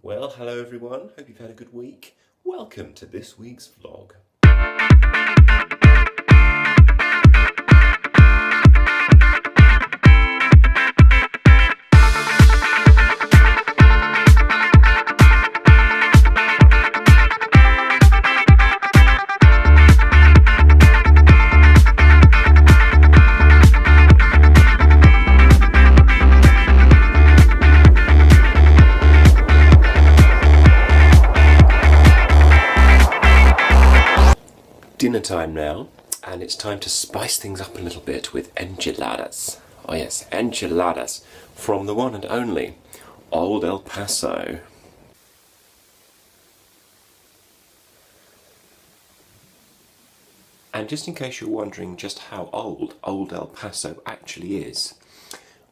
Well, hello everyone, hope you've had a good week. Welcome to this week's vlog. Dinner time now, and it's time to spice things up a little bit with enchiladas. Oh yes, enchiladas from the one and only Old El Paso. And just in case you're wondering just how old Old El Paso actually is,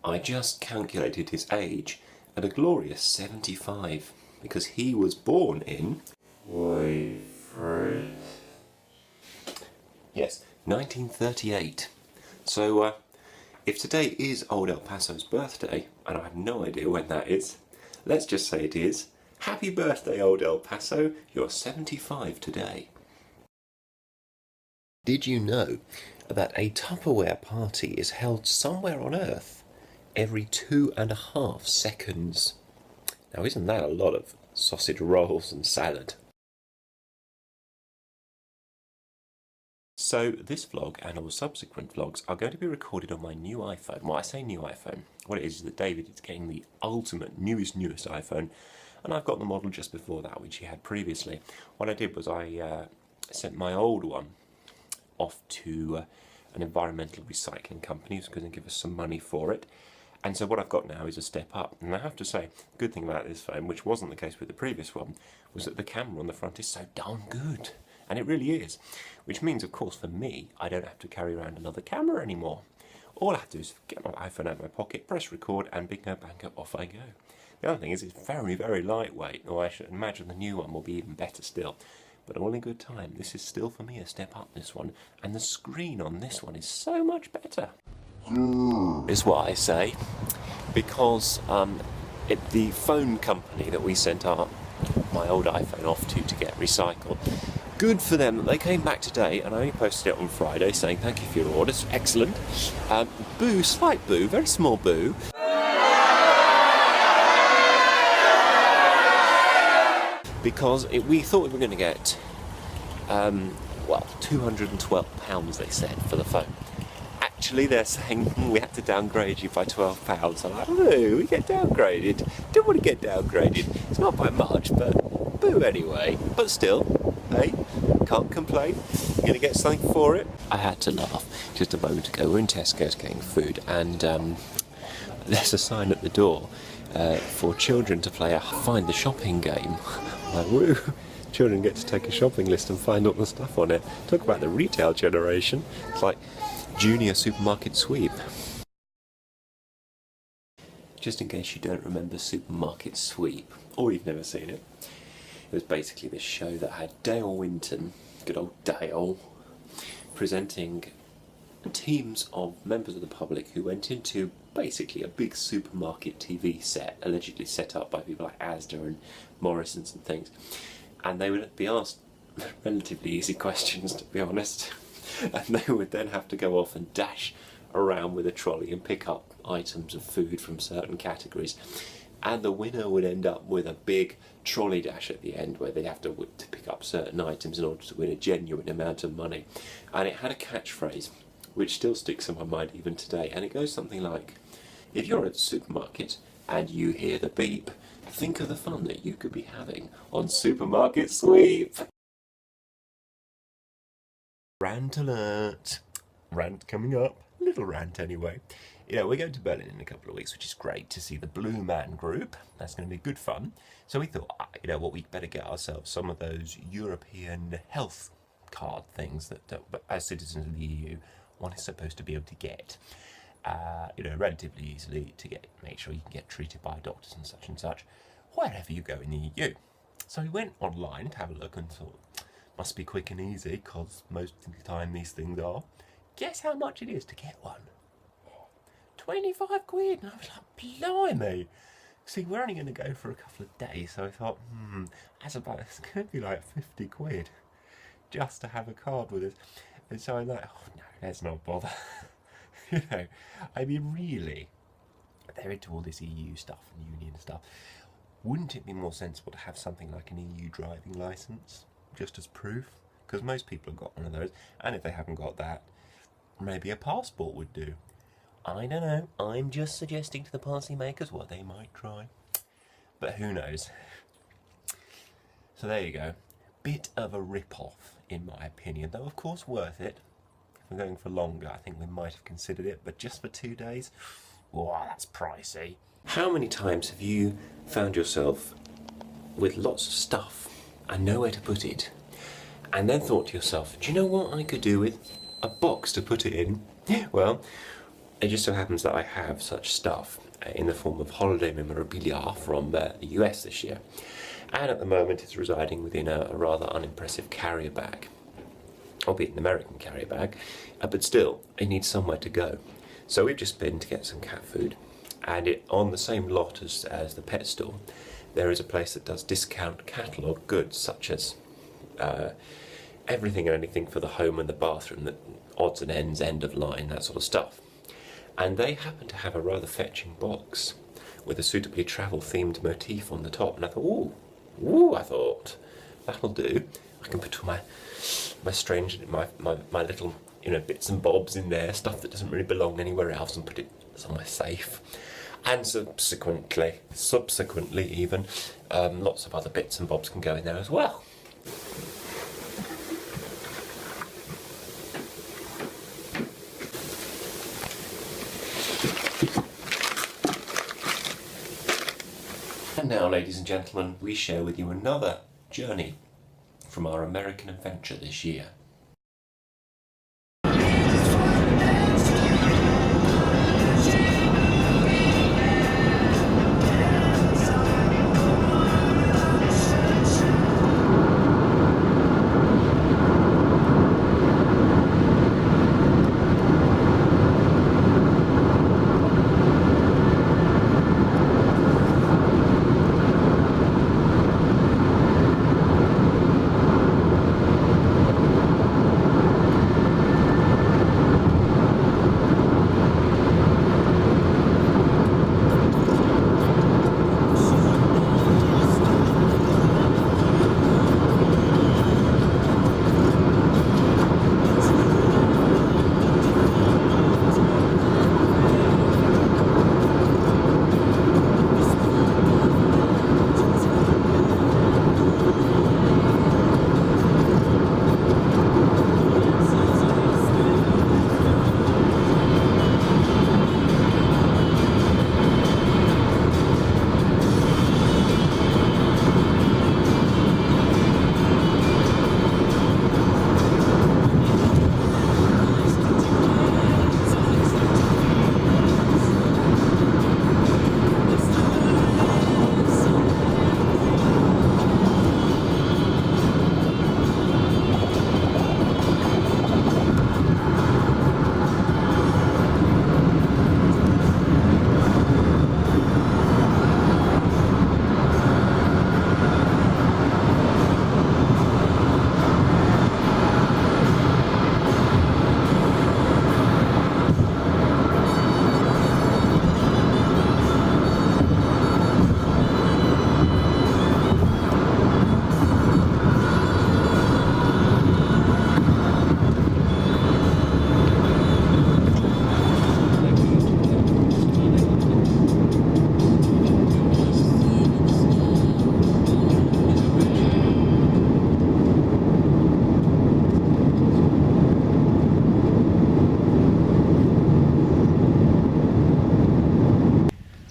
I just calculated his age at a glorious 75, because he was born in... Yes, 1938. So, if today is Old El Paso's birthday, and I have no idea when that is, let's just say it is. Happy birthday, Old El Paso, you're 75 today. Did you know that a Tupperware party is held somewhere on Earth every 2.5 seconds? Now, isn't that a lot of sausage rolls and salad? So this vlog and all subsequent vlogs are going to be recorded on my new iPhone. Well, I say new iPhone. What it is that David is getting the ultimate, newest iPhone, and I've got the model just before that, which he had previously. What I did was I sent my old one off to an environmental recycling company who's going to give us some money for it. And so what I've got now is a step up. And I have to say, the good thing about this phone, which wasn't the case with the previous one, was that the camera on the front is so darn good. And it really is. Which means, of course, for me, I don't have to carry around another camera anymore. All I have to do is get my iPhone out of my pocket, press record, and bingo bango, off I go. The other thing is it's very, very lightweight, or I should imagine the new one will be even better still. But all in good time, this is still for me a step up, this one, and the screen on this one is so much better. Is what I say, because the phone company that we sent my old iPhone off to get recycled, good for them that they came back today, and I only posted it on Friday saying thank you for your orders, excellent. Boo, slight boo, very small boo. Because we thought we were going to get, well, £212 they said for the phone. Actually, they're saying we had to downgrade you by £12. I'm like, no, we get downgraded. Don't want to get downgraded. It's not by much, but boo anyway. But still, hey, can't complain. You're going to get something for it. I had to laugh just a moment ago. We're in Tesco's getting food, and there's a sign at the door for children to play a find the shopping game. I'm like, woo! Children get to take a shopping list and find all the stuff on it. Talk about the retail generation. It's like Junior Supermarket Sweep. Just in case you don't remember Supermarket Sweep, or you've never seen it, it was basically this show that had Dale Winton, good old Dale, presenting teams of members of the public who went into basically a big supermarket TV set, allegedly set up by people like Asda and Morrison's and things, and they would be asked relatively easy questions, to be honest, and they would then have to go off and dash around with a trolley and pick up items of food from certain categories, and the winner would end up with a big trolley dash at the end where they have to pick up certain items in order to win a genuine amount of money. And it had a catchphrase which still sticks in my mind even today, and it goes something like, if you're at a supermarket and you hear the beep, think of the fun that you could be having on Supermarket Sweep. Rant alert. Rant coming up. Little rant anyway. You know, we're going to Berlin in a couple of weeks, which is great, to see the Blue Man Group. That's going to be good fun. So we thought, you know what, we'd better get ourselves some of those European health card things that as citizens of the EU, one is supposed to be able to get, you know, relatively easily to make sure you can get treated by doctors and such, wherever you go in the EU. So we went online to have a look and thought, must be quick and easy, because most of the time these things are. Guess how much it is to get one? 25 quid. And I was like, blimey. See, we're only going to go for a couple of days, so I thought, it's going to be like 50 quid just to have a card with us. And so I'm like, oh no, let's not bother. You know, I mean, really, they're into all this EU stuff and union stuff. Wouldn't it be more sensible to have something like an EU driving licence, just as proof? Because most people have got one of those, and if they haven't got that, maybe a passport would do. I don't know, I'm just suggesting to the policy makers what they might try. But who knows? So there you go. Bit of a rip-off, in my opinion, though of course worth it. If we're going for longer, I think we might have considered it, but just for 2 days? Wow, that's pricey. How many times have you found yourself with lots of stuff and nowhere to put it, and then thought to yourself, do you know what I could do with a box to put it in? Well, it just so happens that I have such stuff in the form of holiday memorabilia from the US this year, and at the moment it's residing within a rather unimpressive carrier bag, albeit an American carrier bag, but still, it needs somewhere to go. So we've just been to get some cat food, and on the same lot as the pet store, there is a place that does discount catalogue goods such as everything and anything for the home and the bathroom, the odds and ends, end of line, that sort of stuff. And they happen to have a rather fetching box with a suitably travel-themed motif on the top, and I thought, ooh, I thought, that'll do. I can put all my strange, my little, bits and bobs in there, stuff that doesn't really belong anywhere else, and put it somewhere safe. And subsequently even, lots of other bits and bobs can go in there as well. And now, ladies and gentlemen, we share with you another journey from our American adventure this year.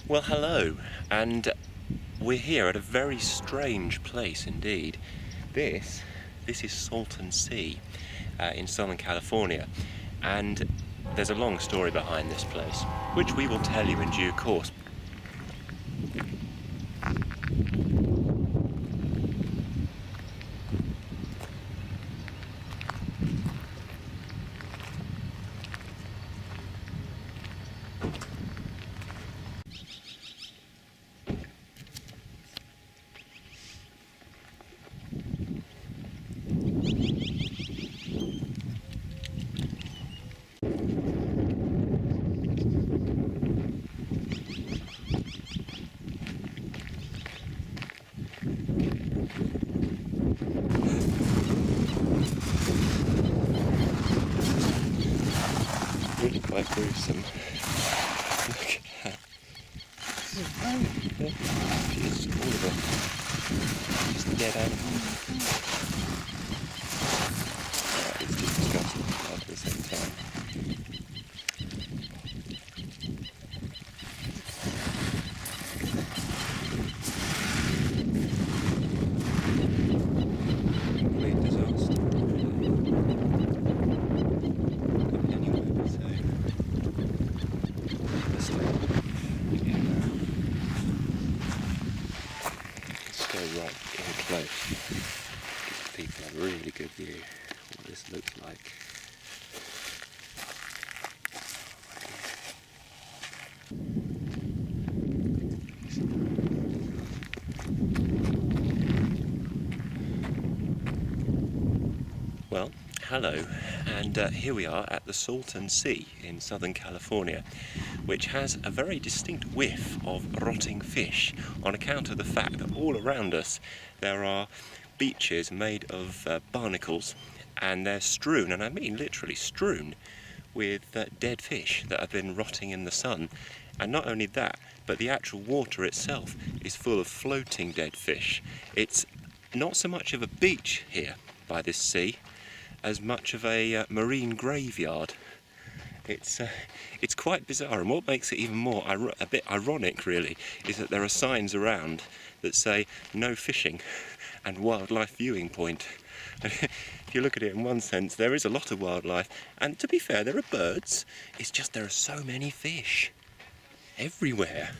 Well, hello, and we're here at a very strange place indeed. This is Salton Sea in Southern California, and there's a long story behind this place, which we will tell you in due course. by gruesome. Look at that. This is very just all of it. Just dead animals. It's just disgusting at the same time. Complete disaster. Anyway, so let's go right in close. Give people a really good view of what this looks like. Well, hello, and here we are at the Salton Sea in Southern California, which has a very distinct whiff of rotting fish on account of the fact that all around us there are beaches made of barnacles, and they're strewn, and I mean literally strewn, with dead fish that have been rotting in the sun. And not only that, but the actual water itself is full of floating dead fish. It's not so much of a beach here by this sea as much of a marine graveyard. It's quite bizarre, and what makes it even more a bit ironic really is that there are signs around that say no fishing and wildlife viewing point. If you look at it in one sense, there is a lot of wildlife, and to be fair, there are birds. It's just there are so many fish everywhere.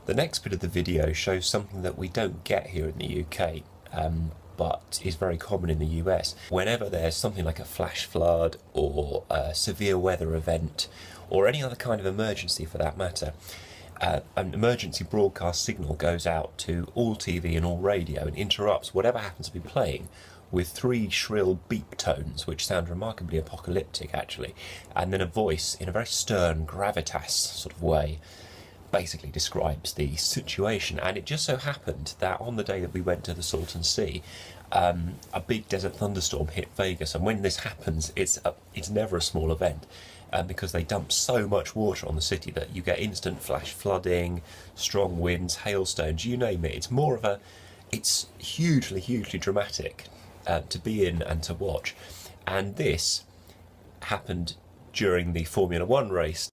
The next bit of the video shows something that we don't get here in the UK, but is very common in the US. Whenever there's something like a flash flood or a severe weather event, or any other kind of emergency for that matter, an emergency broadcast signal goes out to all TV and all radio and interrupts whatever happens to be playing with 3 shrill beep tones, which sound remarkably apocalyptic actually, and then a voice in a very stern gravitas sort of way basically describes the situation. And it just so happened that on the day that we went to the Salton Sea, a big desert thunderstorm hit Vegas, and when this happens it's never a small event, because they dump so much water on the city that you get instant flash flooding, strong winds, hailstones, you name it. It's hugely dramatic to be in and to watch. And this happened during the Formula 1 race.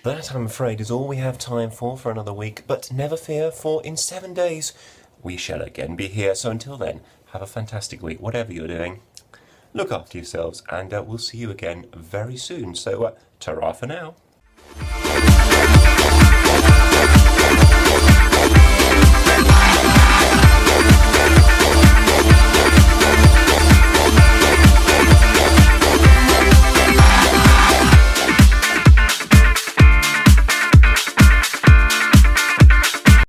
That, I'm afraid, is all we have time for another week, but never fear, for in 7 days we shall again be here. So until then, have a fantastic week, whatever you're doing. Look after yourselves, and we'll see you again very soon. So, ta-ra for now.